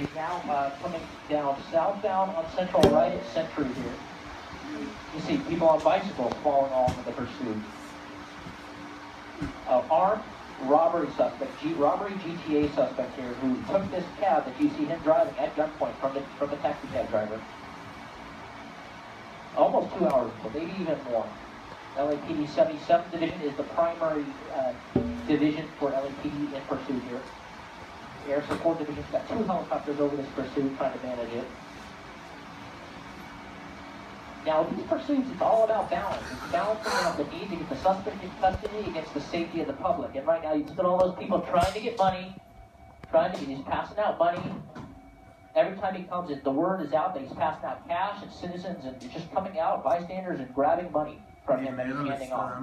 He's now coming down southbound on Central right at Century here. You see people on bicycles following along with the pursuit. Armed robbery suspect, robbery GTA suspect here, who took this cab that you see him driving at gunpoint from the taxi cab driver. Almost 2 hours, but maybe even more. LAPD 77th Division is the primary division for LAPD in pursuit here. The Air Support Division's got 2 helicopters over this pursuit trying to manage it. Now, these pursuits, it's all about balance. It's balancing out the need to get the suspect in custody against the safety of the public. And right now, you've got all those people trying to get money, he's passing out money. Every time he comes, the word is out that he's passing out cash, and citizens, and it's just coming out, bystanders, and grabbing money from him and handing off.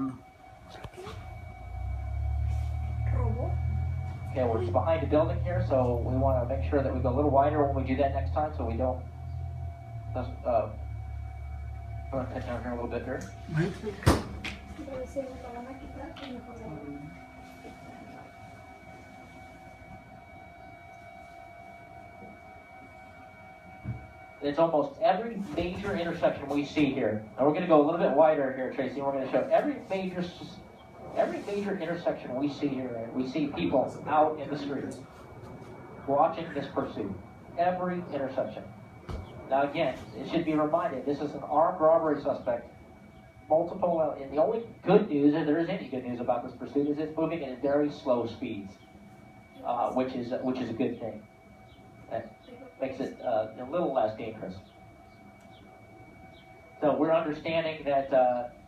Okay, we're just behind a building here, so we want to make sure that we go a little wider when we do that next time, so we don't. I'm going to cut down here a little bit here. It's almost every major intersection we see here. And we're going to go a little bit wider here, Tracy. We're going to show every major intersection we see here. We see people out in the streets watching this pursuit. Every intersection. Now again, it should be reminded, this is an armed robbery suspect. Multiple, and the only good news, if there is any good news about this pursuit, is it's moving at very slow speeds, which is a good thing. That makes it a little less dangerous. So we're understanding that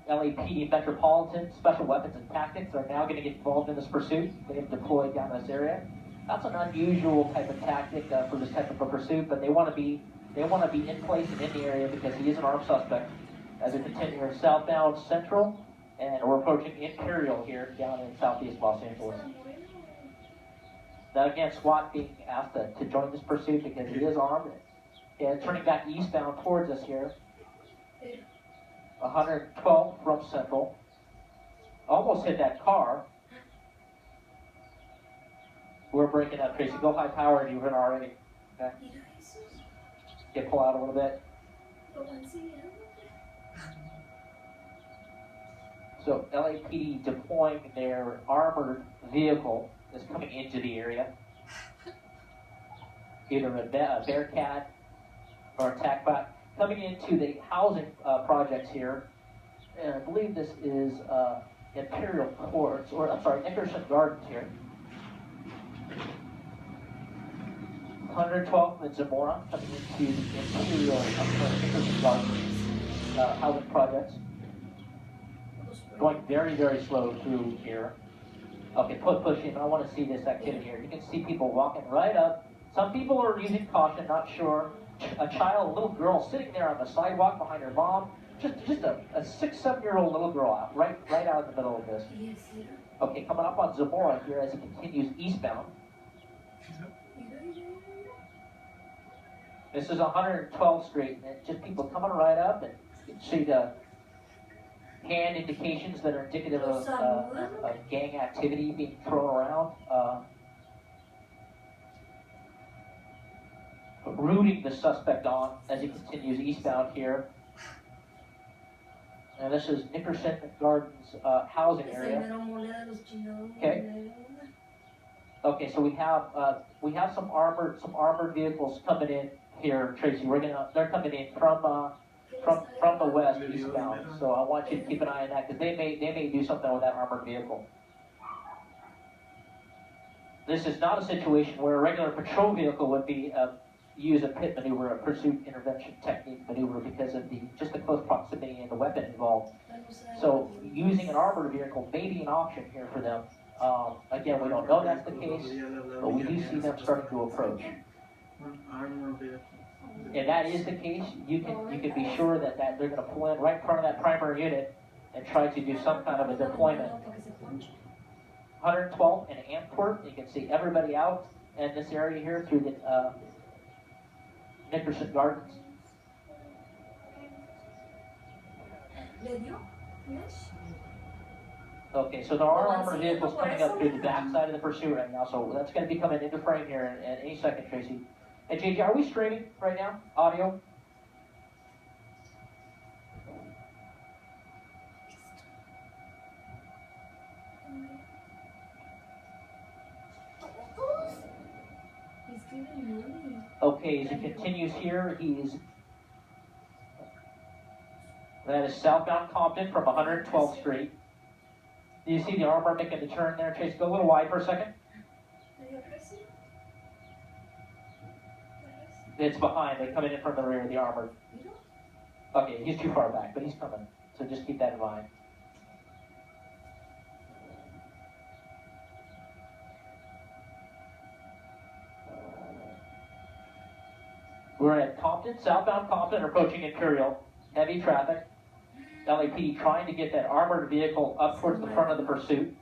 LAPD Metropolitan Special Weapons and Tactics are now going to get involved in this pursuit. They've deployed down this area. That's an unusual type of tactic for this type of a pursuit, but they want to be in place and in the area because he is an armed suspect. As we continue southbound Central, and we're approaching Imperial here down in southeast Los Angeles. Now again, SWAT being asked to join this pursuit because he is armed. And turning back eastbound towards us here. 112 from Central. Almost hit that car. We're breaking up, Tracy. Go high power if you've been already. Okay. Get pull out a little bit. So LAPD deploying their armored vehicle is coming into the area. Either a Bearcat or a TACBot. Coming into the housing projects here. And I believe this is Imperial Courts, or I'm sorry, Nickerson Gardens here. 112th and Zamora coming into the Imperial Nickerson Gardens housing projects. Going very, very slow through here. Okay, pushing. I want to see this activity here. You can see people walking right up. Some people are using caution, not sure. A child, a little girl sitting there on the sidewalk behind her mom. Just a 6, 7-year-old little girl out, right out in the middle of this. Okay, coming up on Zamora here as it continues eastbound. This is 112th Street, and just people coming right up, and you can see the hand indications that are indicative of gang activity being thrown around. Rooting the suspect on as he continues eastbound here. And this is Nickerson Gardens housing area. Okay. Okay, so we have some armored vehicles coming in here, Tracy. They're coming in from the west eastbound. So I want you to keep an eye on that because they may do something with that armored vehicle. This is not a situation where a regular patrol vehicle would be use a pit maneuver, a pursuit intervention technique maneuver because of just the close proximity and the weapon involved. So using an armored vehicle may be an option here for them. Again, we don't know that's the case, but we do see them starting to approach. If that is the case, you can be sure that they're going to pull in right in front of that primary unit and try to do some kind of a deployment. 112th and Antwerp, you can see everybody out in this area here through the Nickerson Gardens. Okay, so there are armored vehicles coming up through the back side of the pursuit right now, so that's going to be coming into frame here in any second, Tracy. Hey, JJ, are we streaming right now? Audio? Okay, as he continues here, that is southbound Compton from 112th Street. Do you see the armor making the turn there, Chase? Go a little wide for a second. It's behind. They're coming in from the rear of the armor. Okay, he's too far back, but he's coming. So just keep that in mind. We're at Compton, southbound Compton, approaching Imperial. Heavy traffic. LAPD trying to get that armored vehicle up towards the front of the pursuit.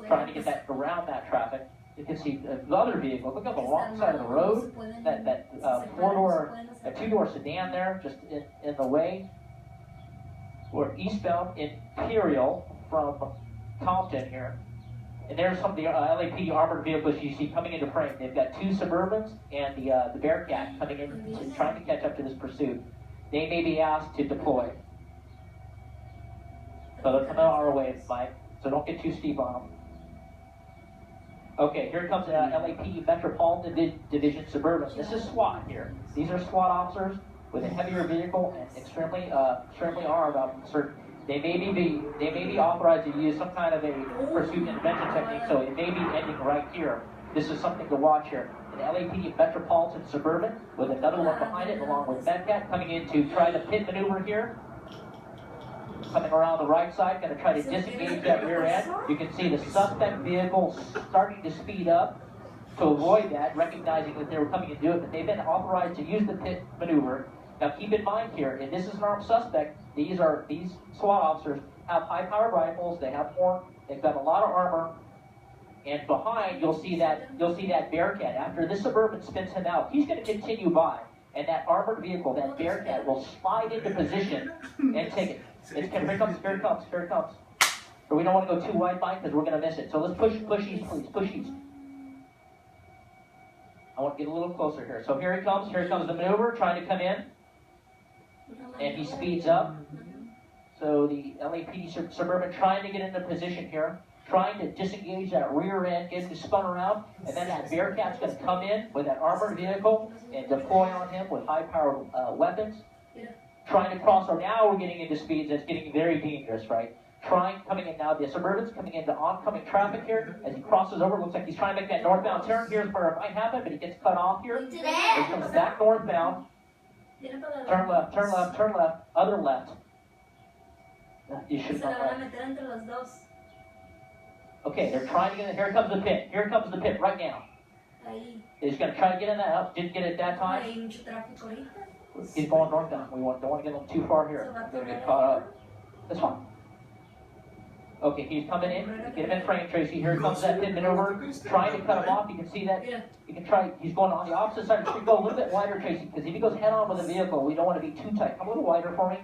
Trying to get that around that traffic. You can see the other vehicle. Look on the wrong side of the road. That two-door sedan there, just in the way. We're eastbound Imperial from Compton here. And there's some of the LAPD armored vehicles you see coming into frame. They've got two Suburbans and the Bearcat coming in and trying to catch up to this pursuit. They may be asked to deploy. So they're coming our way, Mike. So don't get too steep on them. Okay, here comes LAPD Metropolitan Division Suburban. This is SWAT here. These are SWAT officers with a heavier vehicle and extremely armed. They may be authorized to use some kind of a pursuit intervention technique, so it may be ending right here. This is something to watch here. An LAPD Metropolitan Suburban with another one behind it, along with Medcat, coming in to try the pit maneuver here. Coming around the right side, going to try to disengage that rear end. You can see the suspect vehicle starting to speed up to avoid that, recognizing that they were coming to do it, but they've been authorized to use the pit maneuver. Now keep in mind here, and this is an armed suspect, these SWAT officers have high-powered rifles, they've got a lot of armor, and behind you'll see that Bearcat. After this Suburban spins him out, he's going to continue by, and that armored vehicle, that Bearcat, will slide into position and take it. Here it comes. But we don't want to go too wide, Mike, because we're going to miss it. So let's push east, please. Push east. I want to get a little closer here. So here he comes. Here comes the maneuver, trying to come in. And he speeds up. So the LAPD Suburban trying to get into position here. Trying to disengage that rear end, get him spun around. And then that Bearcat's going to come in with that armored vehicle and deploy on him with high-powered weapons. Trying to cross, so now we're getting into speeds that's getting very dangerous, right? Coming in now, the Suburban's coming into oncoming traffic here. As he crosses over, looks like he's trying to make that northbound turn. Here's where it might happen, but he gets cut off here. He comes back northbound. Turn left, other left. You should have gone left. Okay, they're trying to get in. Here comes the pit. Here comes the pit right now. He's going to try to get in that up. Didn't get it that time. He's going northbound. We don't want to get him too far here. They're going to get caught up. That's fine. Okay, he's coming in. Get him in frame, Tracy. Here comes that pit maneuver. Trying to cut him off. You can see that. You can try. He's going on the opposite side. You should go a little bit wider, Tracy, because if he goes head on with a vehicle, we don't want to be too tight. Come a little wider for me.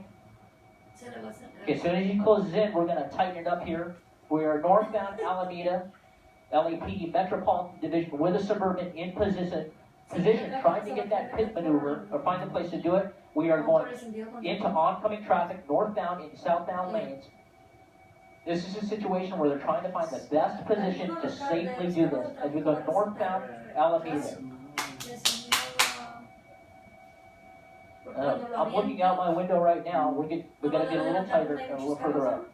Okay, as soon as he closes in, we're going to tighten it up here. We are northbound Alameda, LAPD Metropolitan Division with a Suburban in position, trying to get that pit maneuver or find a place to do it. We are going into oncoming traffic, northbound and southbound lanes. This is a situation where they're trying to find the best position to safely do this as we go northbound Alameda. I'm looking out my window right now. We're going to get a little tighter and a little further up.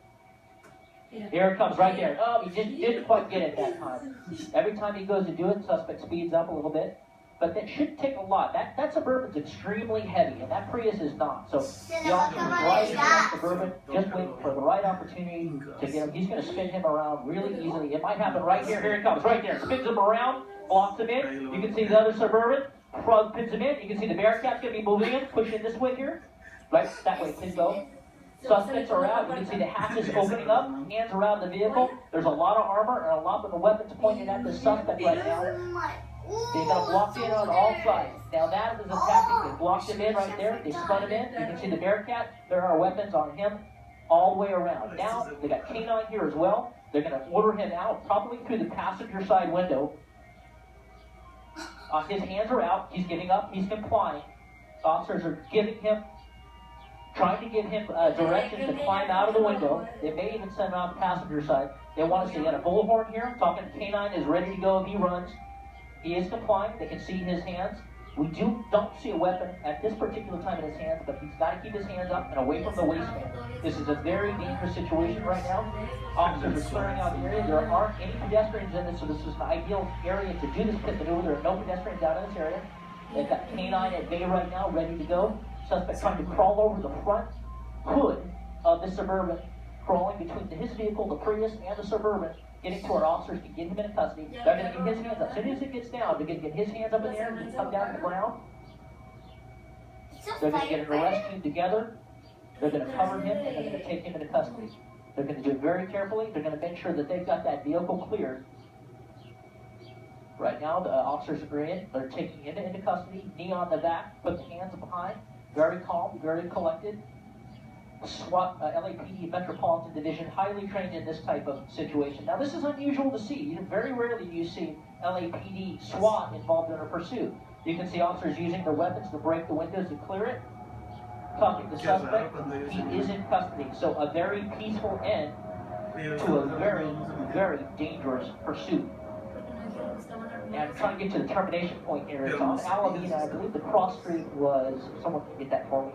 Here it comes right there. Oh, he didn't quite get it that time. Every time he goes to do it, suspect speeds up a little bit. But that shouldn't take a lot. That Suburban's extremely heavy, and that Prius is not. So the officer right into that Suburban, just waiting for the right opportunity to get him. He's going to spin him around really easily. It might happen right here. Here it comes, right there. Spins him around, blocks him in. You can see the other Suburban, pins him in. You can see the Bearcat's going to be moving in, pushing this way here. Right, that way, please go. Suspects are out. You can see the hatches opening up, hands around the vehicle. There's a lot of armor and a lot of the weapons pointed at the suspect right now. They got him blocked in on all sides. Now that is a tactic. They blocked him in right there. They spun him in. You can see the Bearcat. There are weapons on him all the way around. Now they got K9 here as well. They're going to order him out, probably through the passenger side window. His hands are out. He's getting up. He's complying. Officers are trying to give him directions to climb out of the window. They may even send him out the passenger side. They want to say, "Got a bullhorn here. Talking to K9 is ready to go if he runs." He is complying. They can see his hands. We don't see a weapon at this particular time in his hands, but he's got to keep his hands up and away from the waistband. This is a very dangerous situation right now. Officers are clearing out the area. There aren't any pedestrians in this, so this is an ideal area to do this pit maneuver. There are no pedestrians out in this area. They've got K9 at bay right now, ready to go. Suspect trying to crawl over the front hood of the Suburban, crawling between his vehicle, the Prius, and the Suburban, getting to our officers to get him into custody. They're going to get his hands up. As soon as it gets down, they're going to get his hands up in the air and come down to the ground. They're going to get an arrest team together. They're going to cover him, and they're going to take him into custody. They're going to do it very carefully. They're going to make sure that they've got that vehicle cleared. Right now, the officers are in. They're taking him into custody. Knee on the back, put the hands behind. Very calm, very collected. SWAT, LAPD Metropolitan Division, highly trained in this type of situation. Now, this is unusual to see. Very rarely do you see LAPD SWAT involved in a pursuit. You can see officers using their weapons to break the windows to clear it. Talking to the suspect, he is in custody. So a very peaceful end to a very, very dangerous pursuit. And I'm trying to get to the termination point here. It's on Alameda. I believe the cross street was, someone can get that for me.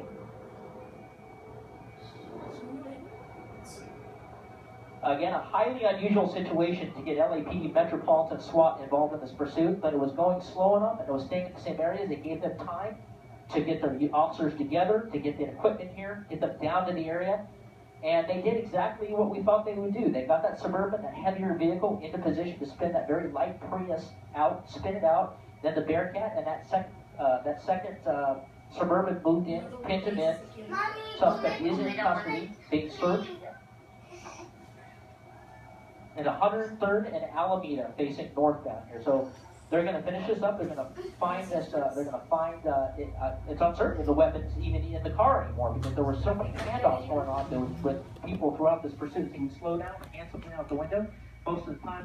Again, a highly unusual situation to get LAPD Metropolitan SWAT involved in this pursuit, but it was going slow enough and it was staying in the same areas. It gave them time to get their officers together, to get the equipment here, get them down to the area. And they did exactly what we thought they would do. They got that Suburban, that heavier vehicle, into position to spin that very light Prius out, spin it out. Then the Bearcat and that second Suburban moved in, pinned him in. Suspect is in custody, being searched. And 103rd and Alameda facing northbound here. So they're going to finish this up. They're going to find this. They're going to find. It's uncertain if the weapon's even in the car anymore because there were so many handoffs going on with people throughout this pursuit. So you slow down, hand something out the window. Most of the time.